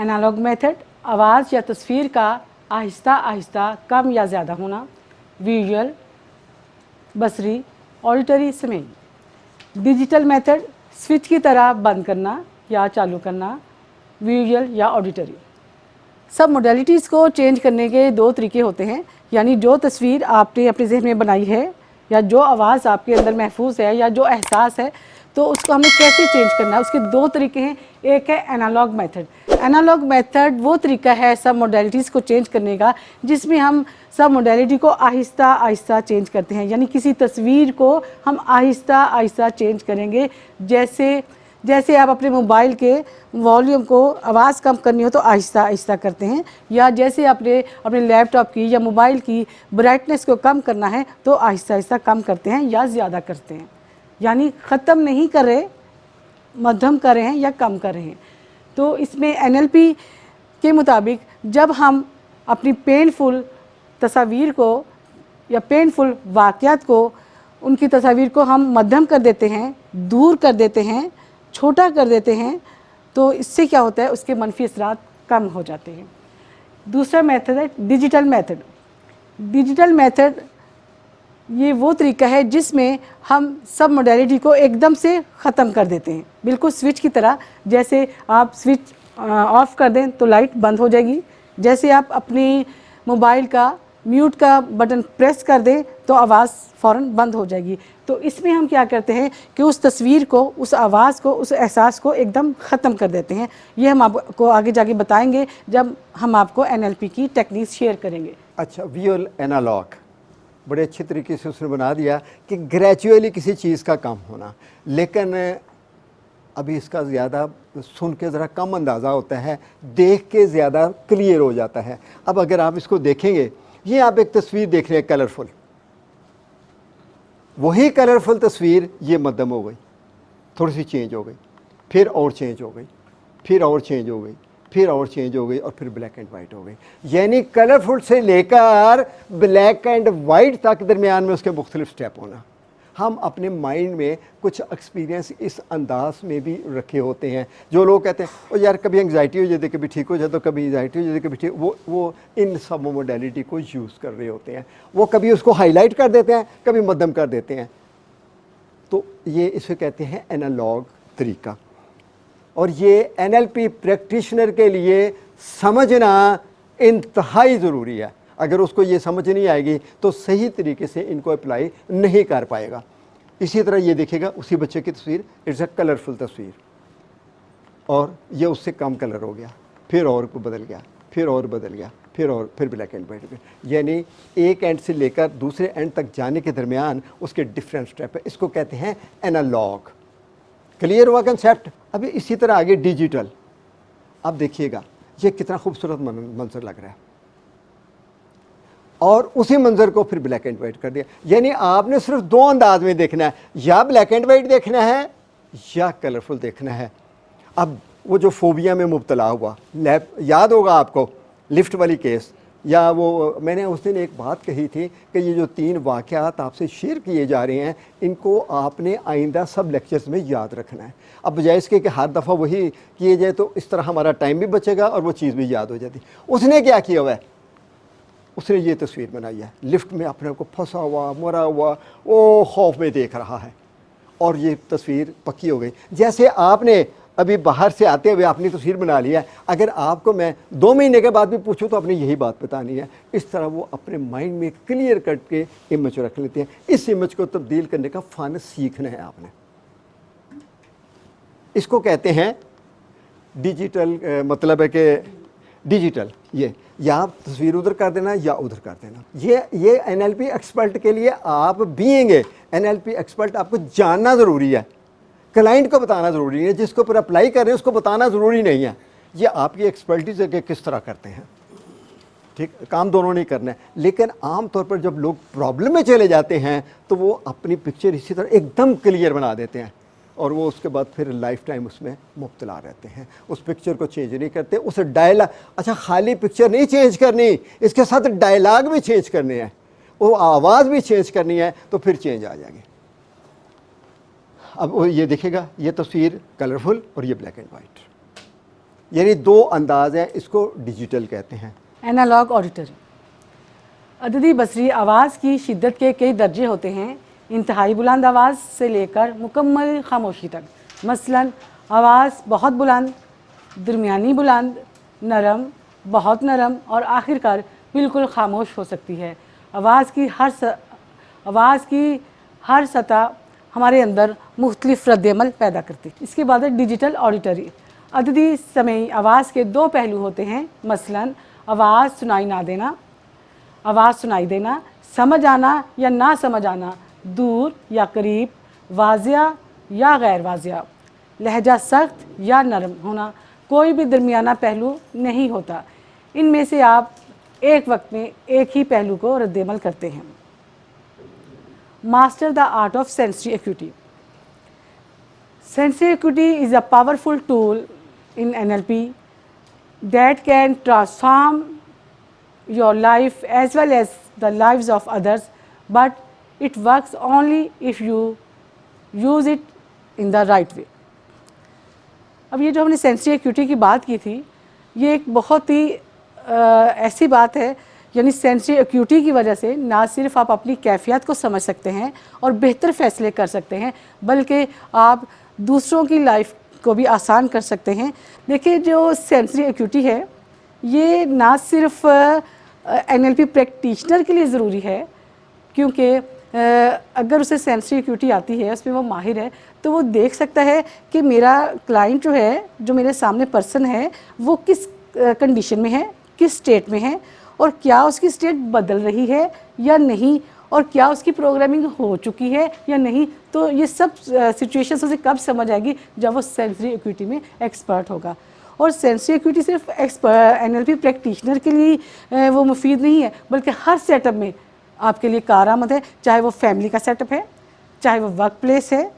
Analogue method, आवाज़ या तस्वीर का आहिस्ता आहिस्ता कम या ज़्यादा होना, विजुअल, बसरी, ऑडिटरी समेत। डिजिटल मेथड, स्विच की तरह बंद करना या चालू करना, विजुअल या ऑडिटरी। सब मोडेलिटीज़ को चेंज करने के दो तरीके होते हैं, यानी जो तस्वीर आपने अपने जहन में बनाई है या जो आवाज़ आपके अंदर महफूज है या जो एहसास है, तो उसको हमें कैसे चेंज करना है, उसके दो तरीके हैं। एक है एनालॉग मेथड। एनालॉग मेथड वो तरीका है सब मोडेलिटीज़ को चेंज करने का जिसमें हम सब मोडेलिटी को आहिस्ता आहिस्ता चेंज करते हैं, यानी किसी तस्वीर को हम आहिस्ता आहिस्ता चेंज करेंगे। जैसे आप अपने मोबाइल के वॉल्यूम को आवाज़ कम करनी हो तो आहिस्ता आहिस्ता करते हैं, या जैसे अपने लैपटॉप की या मोबाइल की ब्राइटनेस को कम करना है तो आहिस्ता आहिस्ता कम करते हैं या ज़्यादा करते हैं, यानी ख़त्म नहीं कर रहे, मध्यम कर रहे हैं या कम कर रहे हैं। तो इसमें NLP के मुताबिक जब हम अपनी पेनफुल तस्वीर को या पेनफुल वाक़यात को, उनकी तस्वीर को हम मध्यम कर देते हैं, दूर कर देते हैं, छोटा कर देते हैं, तो इससे क्या होता है, उसके मनफी असरात कम हो जाते हैं। दूसरा मेथड है डिजिटल मेथड। डिजिटल मेथड ये वो तरीका है जिसमें हम सब मोडेलिटी को एकदम से ख़त्म कर देते हैं, बिल्कुल स्विच की तरह। जैसे आप स्विच ऑफ़ कर दें तो लाइट बंद हो जाएगी, जैसे आप अपनी मोबाइल का म्यूट का बटन प्रेस कर दें तो आवाज़ फ़ौरन बंद हो जाएगी। तो इसमें हम क्या करते हैं कि उस तस्वीर को, उस आवाज़ को, उस एहसास को एकदम ख़त्म कर देते हैं। ये हम आपको आगे जाके बताएंगे जब हम आपको NLP की टेक्निक शेयर करेंगे। अच्छा, विजुअल एनालॉग बड़े अच्छे तरीके से उसने बना दिया कि ग्रेजुअली किसी चीज़ का कम होना, लेकिन अभी इसका ज़्यादा सुन के ज़रा कम अंदाज़ा होता है, देख के ज़्यादा क्लियर हो जाता है। अब अगर आप इसको देखेंगे, ये आप एक तस्वीर देख रहे हैं कलरफुल, वही कलरफुल तस्वीर ये मध्यम हो गई, थोड़ी सी चेंज हो गई, फिर और चेंज हो गई, फिर और चेंज हो गई, फिर और चेंज हो गई, और फिर ब्लैक एंड वाइट हो गई। यानी कलरफुल से लेकर ब्लैक एंड वाइट तक दरमियान में उसके मुख्तलिफ स्टेप होना। हम अपने माइंड में कुछ एक्सपीरियंस इस अंदाज में भी रखे होते हैं। जो लोग कहते हैं ओ यार कभी एंग्जाइटी हो जाती है, कभी ठीक हो जाता, कभी एंग्जाइटी हो जाती है, कभी ठीक, वो इन सब मोडेलिटी को यूज़ कर रहे होते हैं। वो कभी उसको हाईलाइट कर देते हैं, कभी मध्यम कर देते हैं। तो ये इसे कहते हैं एनालॉग तरीका। और ये NLP प्रैक्टिशनर के लिए समझना इंतहाई ज़रूरी है। अगर उसको ये समझ नहीं आएगी तो सही तरीके से इनको अप्लाई नहीं कर पाएगा। इसी तरह ये देखेगा उसी बच्चे की तस्वीर, इट्स अ कलरफुल तस्वीर, और ये उससे कम कलर हो गया, फिर और बदल गया, फिर और बदल गया, फिर ब्लैक एंड वाइट। यानी एक एंड से लेकर दूसरे एंड तक जाने के दरमियान उसके डिफरेंट स्टेप है। इसको कहते हैं एनालॉग। क्लियर हुआ कंसेप्ट? अभी इसी तरह आगे डिजिटल। अब देखिएगा ये कितना खूबसूरत मंजर लग रहा है, और उसी मंजर को फिर ब्लैक एंड वाइट कर दिया। यानी आपने सिर्फ दो अंदाज में देखना है, या ब्लैक एंड वाइट देखना है या कलरफुल देखना है। अब वो जो फोबिया में मुब्तला हुआ, याद होगा आपको लिफ्ट वाली केस, या वो मैंने उस दिन एक बात कही थी कि ये जो 3 वाक़यात आपसे शेयर किए जा रहे हैं, इनको आपने आइंदा सब लेक्चर्स में याद रखना है। अब बजाय इसके कि हर दफ़ा वही किए जाए तो इस तरह हमारा टाइम भी बचेगा और वो चीज़ भी याद हो जाती। उसने क्या किया हुआ है, उसने ये तस्वीर बनाई है, लिफ्ट में अपने को फंसा हुआ, मरा हुआ, वो खौफ में देख रहा है, और ये तस्वीर पक्की हो गई। जैसे आपने अभी बाहर से आते हुए अपनी तस्वीर बना लिया है, अगर आपको मैं 2 महीने के बाद भी पूछूं तो आपने यही बात बतानी है। इस तरह वो अपने माइंड में क्लियर कट के इमेज रख लेते हैं। इस इमेज को तब्दील करने का फ़न सीखना है आपने। इसको कहते हैं डिजिटल, मतलब है कि डिजिटल, ये या आप तस्वीर उधर कर देना या उधर कर देना। ये NLP एक्सपर्ट के लिए आप बीइंग NLP एक्सपर्ट आपको जानना ज़रूरी है, क्लाइंट को बताना ज़रूरी है, जिसको पर अप्लाई कर रहे हैं उसको बताना ज़रूरी नहीं है। ये आपकी एक्सपर्टीज है कि किस तरह करते हैं, ठीक, काम दोनों नहीं करना है। लेकिन आम तौर पर जब लोग प्रॉब्लम में चले जाते हैं तो वो अपनी पिक्चर इसी तरह एकदम क्लियर बना देते हैं, और वो उसके बाद फिर लाइफ टाइम उसमें मुब्तला रहते हैं। उस पिक्चर को चेंज नहीं करते, उस डायलॉग, अच्छा खाली पिक्चर नहीं चेंज करनी, इसके साथ डायलॉग भी चेंज करने हैं, वो आवाज़ भी चेंज करनी है, तो फिर चेंज आ जाएगी। अब वो ये देखेगा, ये तस्वीर कलरफुल और ये ब्लैक एंड वाइट। یعنی دو انداز ہیں, اس کو ڈیجیٹل کہتے ہیں. Analogue auditory. अददी बसरी आवाज़ की शिद्दत के कई दर्जे होते हैं, इंतहाई बुलंद आवाज़ से लेकर मुकम्मल खामोशी तक. मसलन आवाज़ बहुत बुलंद, दरमियानी बुलंद, नरम, बहुत नरम और आखिरकार बिल्कुल खामोश हो सकती है. आवाज़ की हर सतह हमारे अंदर मुख्तलिफ रद्दअमल पैदा करती है. इसके बाद है डिजिटल ऑडिटरी. अददी समई आवाज़ के दो पहलू होते हैं, मसलन आवाज़ सुनाई देना, समझ आना या ना समझ आना, दूर या करीब, वाज़िया या गैर वाज़िया, लहजा सख्त या नरम होना. कोई भी दरमियाना पहलू नहीं होता. इनमें से आप एक वक्त में एक ही पहलू को रद्दअमल करते हैं. Master the art of sensory acuity. Sensory acuity is a powerful tool in NLP that can transform your life as well as the lives of others, but it works only if you use it in the right way. अब ये जो हमने sensory acuity की बात की थी, ये एक बहुत ही ऐसी बात है, यानी सेंसरी एक्यूटी की वजह से ना सिर्फ आप अपनी कैफियत को समझ सकते हैं और बेहतर फ़ैसले कर सकते हैं, बल्कि आप दूसरों की लाइफ को भी आसान कर सकते हैं. देखिए, जो सेंसरी एक्यूटी है ये ना सिर्फ NLP प्रैक्टिशनर के लिए ज़रूरी है, क्योंकि अगर उसे सेंसरी एक्यूटी आती है, उसमें वो माहिर है, तो वो देख सकता है कि मेरा क्लाइंट जो है, जो मेरे सामने पर्सन है, वो किस कंडीशन में है, किस स्टेट में है, और क्या उसकी स्टेट बदल रही है या नहीं, और क्या उसकी प्रोग्रामिंग हो चुकी है या नहीं. तो ये सब सिचुएशंस उसे कब समझ आएगी, जब वो सेंसरी एक्यूटी में एक्सपर्ट होगा. और सेंसरी एक्यूटी सिर्फ NLP प्रैक्टिशनर के लिए वो मुफीद नहीं है, बल्कि हर सेटअप में आपके लिए कारआमद है. चाहे वो फैमिली का सेटअप है, चाहे वो वर्क प्लेस है,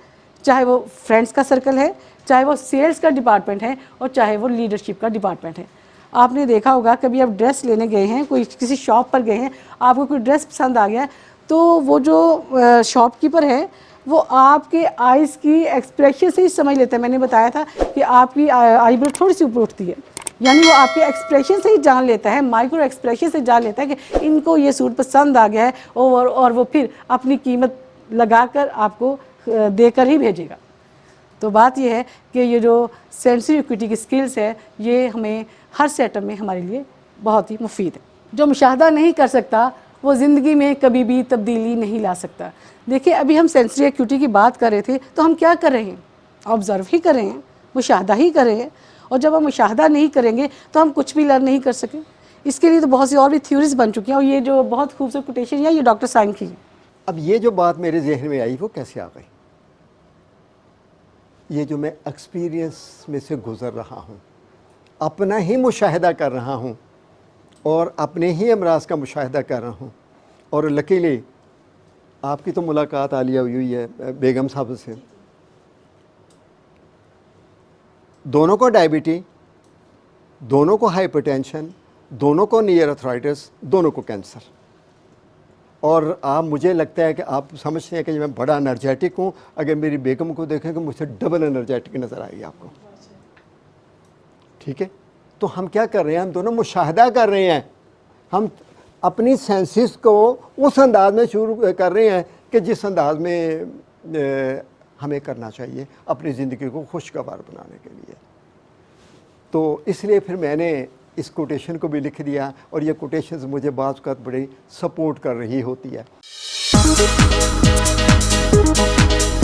चाहे वो फ्रेंड्स का सर्कल है, चाहे वो सेल्स का डिपार्टमेंट है, और चाहे वो लीडरशिप का डिपार्टमेंट है. आपने देखा होगा, कभी आप ड्रेस लेने गए हैं, कोई किसी शॉप पर गए हैं, आपको कोई ड्रेस पसंद आ गया, तो वो जो शॉपकीपर है वो आपके आइज़ की एक्सप्रेशन से ही समझ लेता है. मैंने बताया था कि आपकी आईब्रो थोड़ी सी ऊपर उठती है, यानी वो आपके एक्सप्रेशन से ही जान लेता है, माइक्रो एक्सप्रेशन से जान लेता है कि इनको ये सूट पसंद आ गया है, और वो फिर अपनी कीमत लगाकर आपको देकर ही भेजेगा. तो बात ये है कि ये जो सेंसरी एक्यूटी की स्किल्स है, ये हमें हर सेटअप में हमारे लिए बहुत ही मुफीद है. जो मुशाहदा नहीं कर सकता वो ज़िंदगी में कभी भी तब्दीली नहीं ला सकता. देखिए, अभी हम सेंसरी एक्यूटी की बात कर रहे थे, तो हम क्या कर रहे हैं? ऑब्ज़र्व ही कर रहे हैं, मुशाहदा ही कर रहे हैं. और जब हम मुशाहदा नहीं करेंगे तो हम कुछ भी लर्न नहीं कर सकें. इसके लिए तो बहुत सी और भी थ्योरीज बन चुकी हैं, और ये जो बहुत खूबसूरत कोटेशन है, ये डॉक्टर साइन की है. अब ये जो बात मेरे जहन में आई वो कैसे आ गई? ये जो मैं एक्सपीरियंस में से गुज़र रहा हूँ, अपना ही मुशाहिदा कर रहा हूँ और अपने ही अमराज का मुशाहिदा कर रहा हूँ. और लकीली आपकी तो मुलाकात आलिया हुई है बेगम साहब से. दोनों को डायबिटी, दोनों को हाइपरटेंशन, दोनों को नियर अर्थराइटिस, दोनों को कैंसर. और आप, मुझे लगता है कि आप समझते हैं कि मैं बड़ा एनर्जेटिक हूँ. अगर मेरी बेगम को देखें तो मुझसे डबल एनर्जेटिक नज़र आएगी आपको. ठीक है, तो हम क्या कर रहे हैं? हम दोनों मुशाहिदा कर रहे हैं. हम अपनी सेंसेस को उस अंदाज में शुरू कर रहे हैं कि जिस अंदाज में हमें करना चाहिए अपनी ज़िंदगी को खुशगवार बनाने के लिए. तो इसलिए फिर मैंने इस कोटेशन को भी लिख दिया, और ये कोटेशंस मुझे बाज़ वक़्त बड़ी सपोर्ट कर रही होती है.